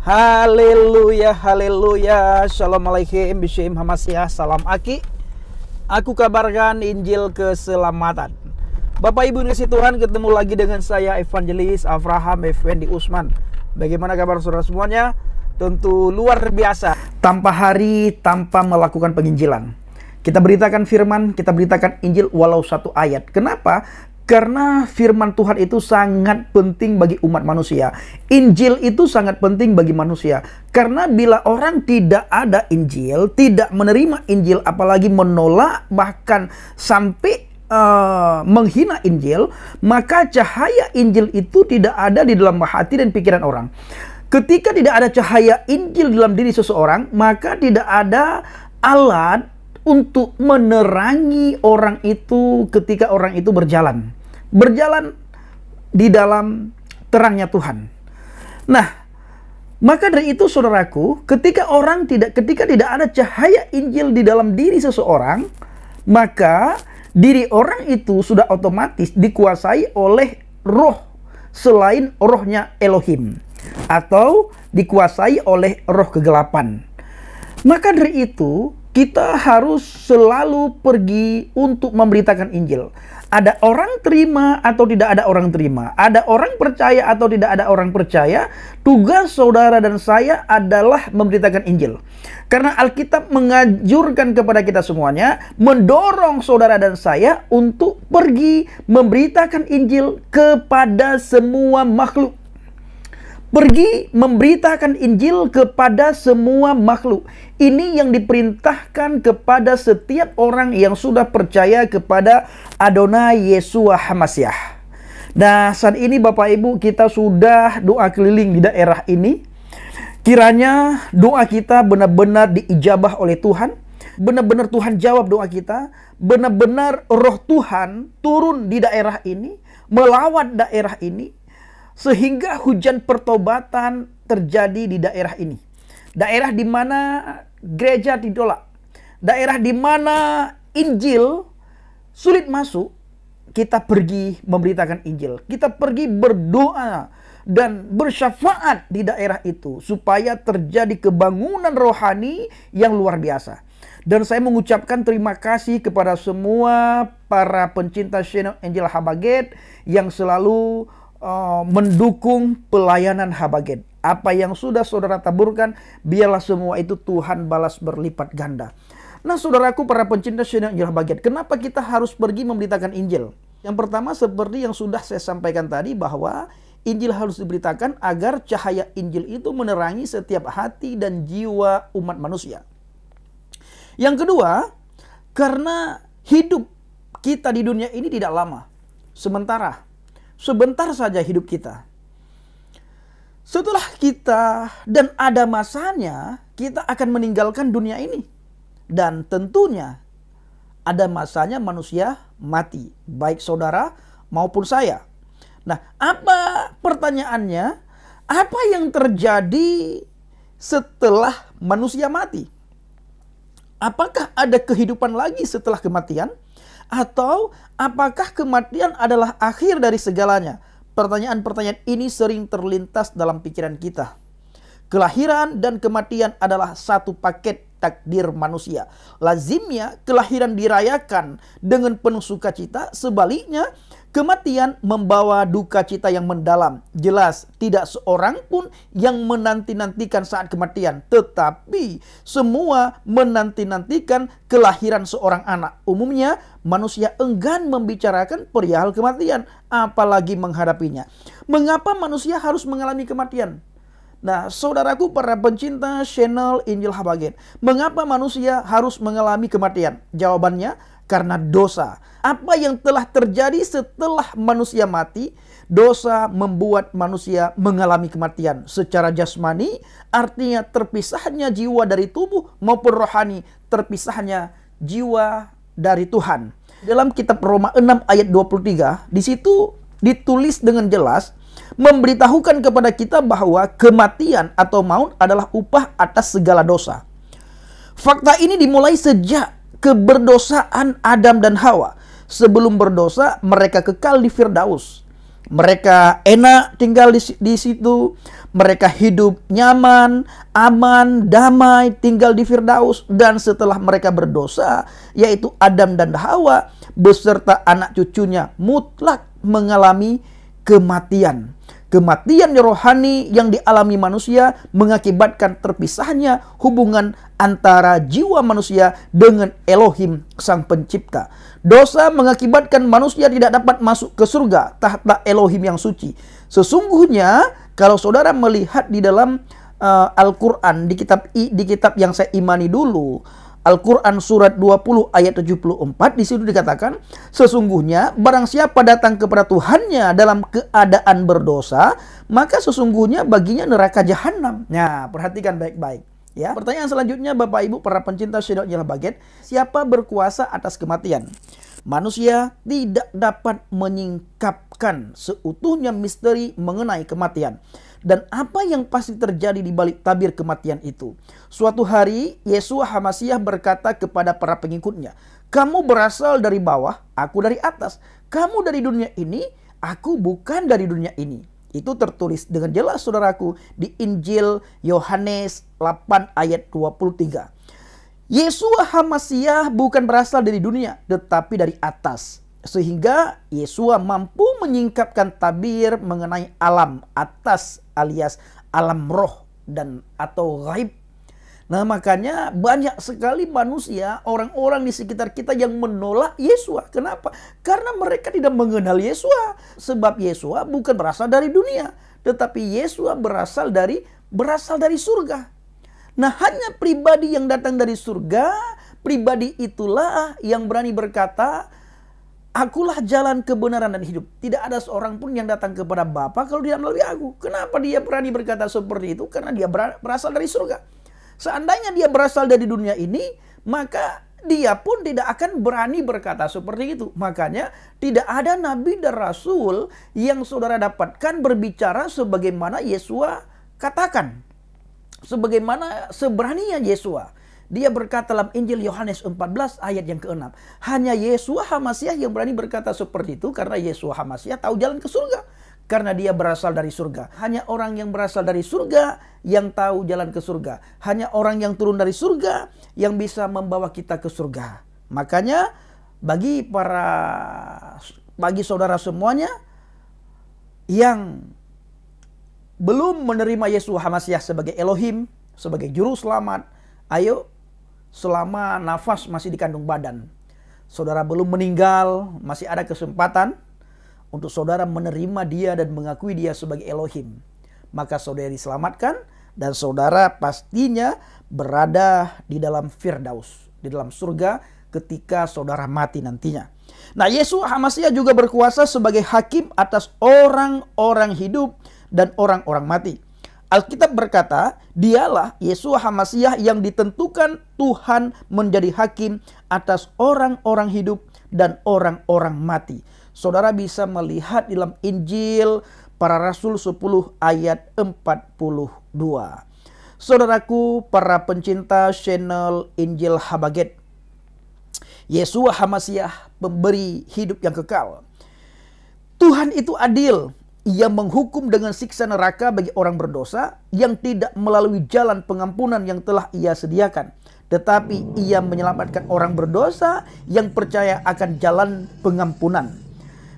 Haleluya, haleluya. Shalom alaikum, Bismillah Hamasyah, salam aki. Aku kabarkan Injil keselamatan. Bapak Ibu kasih Tuhan, ketemu lagi dengan saya Evangelis Avraham Effendi Usman. Bagaimana kabar saudara semuanya? Tentu luar biasa. Tanpa hari, tanpa melakukan penginjilan. Kita beritakan firman, kita beritakan Injil walau satu ayat. Kenapa? Karena firman Tuhan itu sangat penting bagi umat manusia. Injil itu sangat penting bagi manusia. Karena bila orang tidak ada Injil, tidak menerima Injil, apalagi menolak, bahkan sampai menghina Injil, maka cahaya Injil itu tidak ada di dalam hati dan pikiran orang. Ketika tidak ada cahaya Injil dalam diri seseorang, maka tidak ada alat untuk menerangi orang itu ketika orang itu berjalan di dalam terangnya Tuhan. Nah, maka dari itu saudaraku, ketika tidak ada cahaya Injil di dalam diri seseorang, maka diri orang itu sudah otomatis dikuasai oleh roh selain rohnya Elohim, atau dikuasai oleh roh kegelapan. Maka dari itu kita harus selalu pergi untuk memberitakan Injil. Ada orang terima atau tidak ada orang terima. Ada orang percaya atau tidak ada orang percaya. Tugas saudara dan saya adalah memberitakan Injil. Karena Alkitab menganjurkan kepada kita semuanya, mendorong saudara dan saya untuk pergi memberitakan Injil kepada semua makhluk. Pergi memberitakan Injil kepada semua makhluk. Ini yang diperintahkan kepada setiap orang yang sudah percaya kepada Adonai Yeshua Hamasyah. Nah, saat ini Bapak Ibu, kita sudah doa keliling di daerah ini. Kiranya doa kita benar-benar diijabah oleh Tuhan. Benar-benar Tuhan jawab doa kita. Benar-benar roh Tuhan turun di daerah ini, melawat daerah ini, sehingga hujan pertobatan terjadi di daerah ini. Daerah di mana gereja ditolak. Daerah di mana Injil sulit masuk. Kita pergi memberitakan Injil. Kita pergi berdoa dan bersyafaat di daerah itu, supaya terjadi kebangunan rohani yang luar biasa. Dan saya mengucapkan terima kasih kepada semua para pencinta channel Injil Habaget yang selalu mendukung pelayanan Habaget. Apa yang sudah saudara taburkan, biarlah semua itu Tuhan balas berlipat ganda. Nah, saudaraku, para pencinta channel Injil Habaget, kenapa kita harus pergi memberitakan Injil? Yang pertama, seperti yang sudah saya sampaikan tadi, bahwa Injil harus diberitakan agar cahaya Injil itu menerangi setiap hati dan jiwa umat manusia. Yang kedua, karena hidup kita di dunia ini tidak lama, sebentar saja hidup kita. Setelah kita dan ada masanya, kita akan meninggalkan dunia ini. Dan tentunya ada masanya manusia mati, baik saudara maupun saya. Nah, apa pertanyaannya? Apa yang terjadi setelah manusia mati? Apakah ada kehidupan lagi setelah kematian? Atau apakah kematian adalah akhir dari segalanya? Pertanyaan-pertanyaan ini sering terlintas dalam pikiran kita. Kelahiran dan kematian adalah satu paket takdir manusia. Lazimnya kelahiran dirayakan dengan penuh sukacita, sebaliknya kematian membawa duka cita yang mendalam. Jelas tidak seorang pun yang menanti-nantikan saat kematian, tetapi semua menanti-nantikan kelahiran seorang anak. Umumnya manusia enggan membicarakan perihal kematian, apalagi menghadapinya. Mengapa manusia harus mengalami kematian? Nah, saudaraku, para pencinta channel Injil Habaget, mengapa manusia harus mengalami kematian? Jawabannya, karena dosa. Apa yang telah terjadi setelah manusia mati? Dosa membuat manusia mengalami kematian secara jasmani, artinya terpisahnya jiwa dari tubuh, maupun rohani, terpisahnya jiwa dari Tuhan. Dalam kitab Roma 6 ayat 23, di situ ditulis dengan jelas, memberitahukan kepada kita bahwa kematian atau maut adalah upah atas segala dosa. Fakta ini dimulai sejak keberdosaan Adam dan Hawa. Sebelum berdosa, mereka kekal di Firdaus. Mereka enak tinggal di situ. Mereka hidup nyaman, aman, damai, tinggal di Firdaus. Dan setelah mereka berdosa, yaitu Adam dan Hawa, beserta anak cucunya mutlak mengalami kematian. Kematian rohani yang dialami manusia mengakibatkan terpisahnya hubungan antara jiwa manusia dengan Elohim Sang Pencipta. Dosa mengakibatkan manusia tidak dapat masuk ke surga tahta Elohim yang suci. Sesungguhnya kalau saudara melihat di dalam Al-Quran, di kitab yang saya imani dulu, Al-Quran surat 20 ayat 74, di situ dikatakan, sesungguhnya barang siapa datang kepada Tuhannya dalam keadaan berdosa, maka sesungguhnya baginya neraka jahanam. Nah, perhatikan baik-baik. Ya. Pertanyaan selanjutnya, Bapak Ibu para pencinta Shadow Angel Habaget, siapa berkuasa atas kematian? Manusia tidak dapat menyingkapkan seutuhnya misteri mengenai kematian. Dan apa yang pasti terjadi di balik tabir kematian itu? Suatu hari, Yeshua HaMasyiah berkata kepada para pengikutnya, kamu berasal dari bawah, aku dari atas. Kamu dari dunia ini, aku bukan dari dunia ini. Itu tertulis dengan jelas, saudaraku, di Injil Yohanes 8 ayat 23. Yeshua HaMasyiah bukan berasal dari dunia, tetapi dari atas. Sehingga Yeshua mampu menyingkapkan tabir mengenai alam atas alias alam roh dan atau gaib. Nah, makanya banyak sekali manusia, orang-orang di sekitar kita yang menolak Yeshua. Kenapa? Karena mereka tidak mengenal Yeshua. Sebab Yeshua bukan berasal dari dunia, tetapi Yeshua berasal dari surga. Nah, hanya pribadi yang datang dari surga, pribadi itulah yang berani berkata, akulah jalan kebenaran dan hidup. Tidak ada seorang pun yang datang kepada Bapa kalau tidak melalui aku. Kenapa dia berani berkata seperti itu? Karena dia berasal dari surga. Seandainya dia berasal dari dunia ini, maka dia pun tidak akan berani berkata seperti itu. Makanya tidak ada nabi dan rasul yang saudara dapatkan berbicara sebagaimana Yeshua katakan. Sebagaimana seberaninya Yeshua. Dia berkata dalam Injil Yohanes 14 ayat yang ke-6. Hanya Yeshua HaMasyiah yang berani berkata seperti itu karena Yeshua HaMasyiah tahu jalan ke surga. Karena dia berasal dari surga. Hanya orang yang berasal dari surga yang tahu jalan ke surga. Hanya orang yang turun dari surga yang bisa membawa kita ke surga. Makanya bagi saudara semuanya yang belum menerima Yeshua HaMasyiah sebagai Elohim, sebagai juru selamat, ayo, selama nafas masih di kandung badan, saudara belum meninggal, masih ada kesempatan untuk saudara menerima dia dan mengakui dia sebagai Elohim. Maka saudara diselamatkan dan saudara pastinya berada di dalam Firdaus, di dalam surga ketika saudara mati nantinya. Nah, Yeshua HaMasyiah juga berkuasa sebagai hakim atas orang-orang hidup dan orang-orang mati. Alkitab berkata, dialah Yeshua HaMasyiah yang ditentukan Tuhan menjadi hakim atas orang-orang hidup dan orang-orang mati. Saudara bisa melihat dalam Injil para Rasul 10 ayat 42. Saudaraku, para pencinta channel Injil Habaget, Yeshua HaMasyiah pemberi hidup yang kekal. Tuhan itu adil. Ia menghukum dengan siksa neraka bagi orang berdosa yang tidak melalui jalan pengampunan yang telah ia sediakan. Tetapi ia menyelamatkan orang berdosa yang percaya akan jalan pengampunan.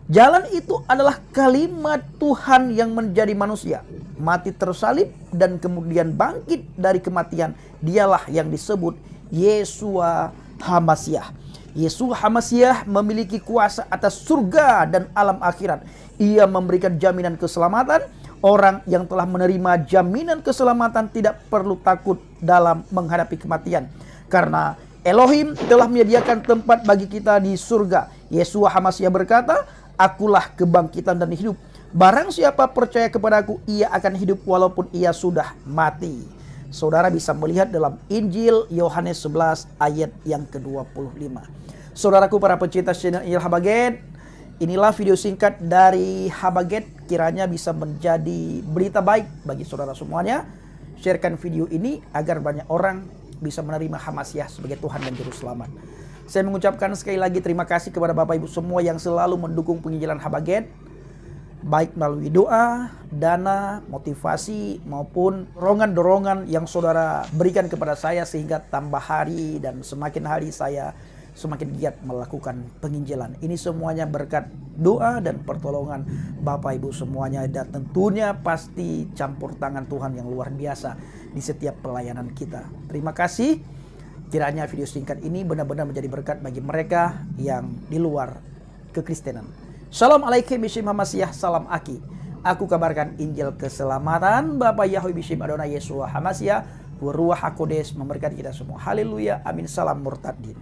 Jalan itu adalah kalimat Tuhan yang menjadi manusia. Mati tersalib dan kemudian bangkit dari kematian. Dialah yang disebut Yeshua HaMasyiah. Yeshua HaMasyiah memiliki kuasa atas surga dan alam akhirat. Ia memberikan jaminan keselamatan. Orang yang telah menerima jaminan keselamatan tidak perlu takut dalam menghadapi kematian. Karena Elohim telah menyediakan tempat bagi kita di surga. Yeshua HaMasyiah berkata, akulah kebangkitan dan hidup. Barang siapa percaya kepadaku, ia akan hidup walaupun ia sudah mati. Saudara bisa melihat dalam Injil Yohanes 11 ayat yang ke-25. Saudaraku para pencinta channel Injil Habaget, inilah video singkat dari Habaget, kiranya bisa menjadi berita baik bagi saudara semuanya. Sharekan video ini agar banyak orang bisa menerima HaMasyiah sebagai Tuhan dan Juru Selamat. Saya mengucapkan sekali lagi terima kasih kepada Bapak Ibu semua yang selalu mendukung penginjilan Habaget. baik melalui doa, dana, motivasi, maupun dorongan-dorongan yang saudara berikan kepada saya sehingga tambah hari dan semakin hari saya semakin giat melakukan penginjilan. Ini semuanya berkat doa dan pertolongan Bapak Ibu semuanya, dan tentunya pasti campur tangan Tuhan yang luar biasa di setiap pelayanan kita. Terima kasih. Kiranya video singkat ini benar-benar menjadi berkat bagi mereka yang di luar kekristenan. Shalom alaikum bishim hamasiah, salam aki. Aku kabarkan Injil keselamatan Bapak Yahweh bishim Adonai Yeshua hamasiah, Ruach HaKodes memberkati kita semua. Haleluya, amin, salam murtadin.